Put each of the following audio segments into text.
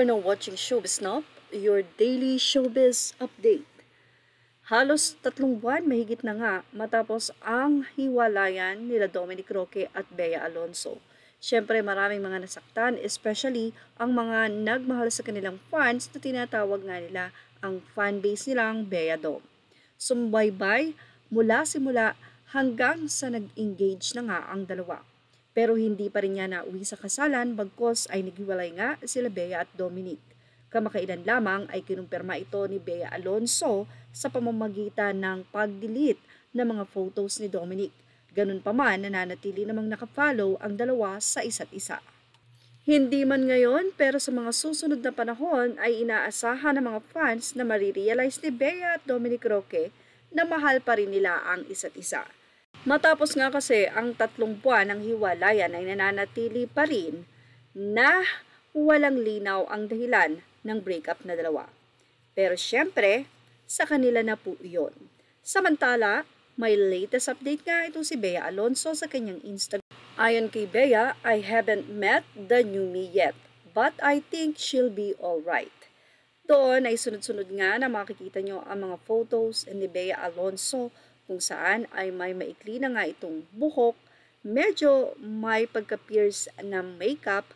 are now watching Showbiz Now, your daily showbiz update. Halos 3 buwan mahigit na nga matapos ang hiwalayan nila Dominic Roque at Bea Alonzo. Siyempre maraming mga nasaktan, especially ang mga nagmahal sa kanilang fans na tinatawag nga nila ang fanbase nilang Bea Dom. Sumbaybay mula simula hanggang sa nag-engage na nga ang dalawa. Pero hindi pa rin niya nauwi sa kasalan bagkos ay naghiwalay nga sila Bea at Dominic. Kamakailan lamang ay kinumpirma ito ni Bea Alonzo sa pamamagitan ng pag-delete ng mga photos ni Dominic. Ganun pa man, nananatili namang nakafollow ang dalawa sa isa't isa. Hindi man ngayon pero sa mga susunod na panahon ay inaasahan ng mga fans na marirealize ni Bea at Dominic Roque na mahal pa rin nila ang isa't isa. Matapos nga kasi ang 3 buwan ng hiwalayan ay nananatili pa rin na walang linaw ang dahilan ng breakup na dalawa. Pero syempre, sa kanila na po iyon. Samantala, may latest update nga ito si Bea Alonzo sa kanyang Instagram. Ayon kay Bea, I haven't met the new me yet, but I think she'll be alright. Doon ay sunod-sunod nga na makikita nyo ang mga photos ni Bea Alonzo kung saan ay may maikli na nga itong buhok, medyo may pagka-pierce na makeup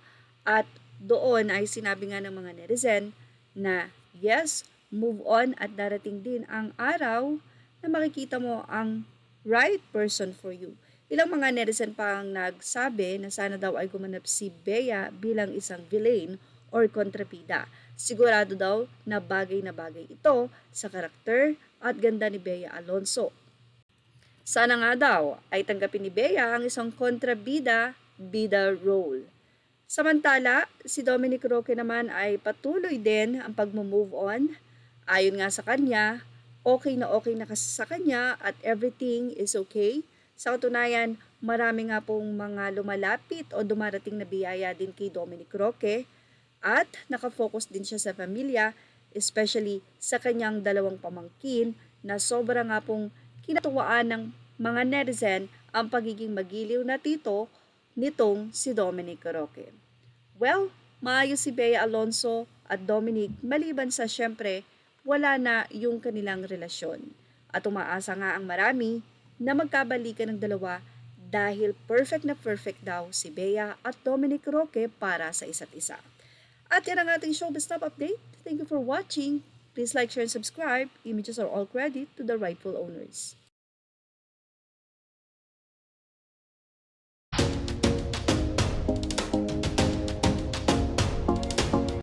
at doon ay sinabi nga ng mga netizen na yes, move on at darating din ang araw na makikita mo ang right person for you. Ilang mga netizen pa ang nagsabi na sana daw ay gumanap si Bea bilang isang villain or kontrabida. Sigurado daw na bagay ito sa karakter at ganda ni Bea Alonzo. Sana nga daw ay tanggapin ni Bea ang isang kontrabida role. Samantala, si Dominic Roque naman ay patuloy din ang pag-move on. Ayon nga sa kanya, okay na kasi sa kanya at everything is okay. Sa katunayan, marami nga pong mga lumalapit o dumarating na biyaya din kay Dominic Roque at nakafocus din siya sa pamilya, especially sa kanyang 2 pamangkin na sobra nga pong kinatuwaan ng mga netizen ang pagiging magiliw na tito nitong si Dominic Roque. Well, maayos si Bea Alonzo at Dominic maliban sa syempre wala na yung kanilang relasyon. At umaasa nga ang marami na magkabalikan ng dalawa dahil perfect daw si Bea at Dominic Roque para sa isa't isa. At yan ang ating Showbiz Now update. Thank you for watching. Please like, share, and subscribe. Images are all credit to the rightful owners.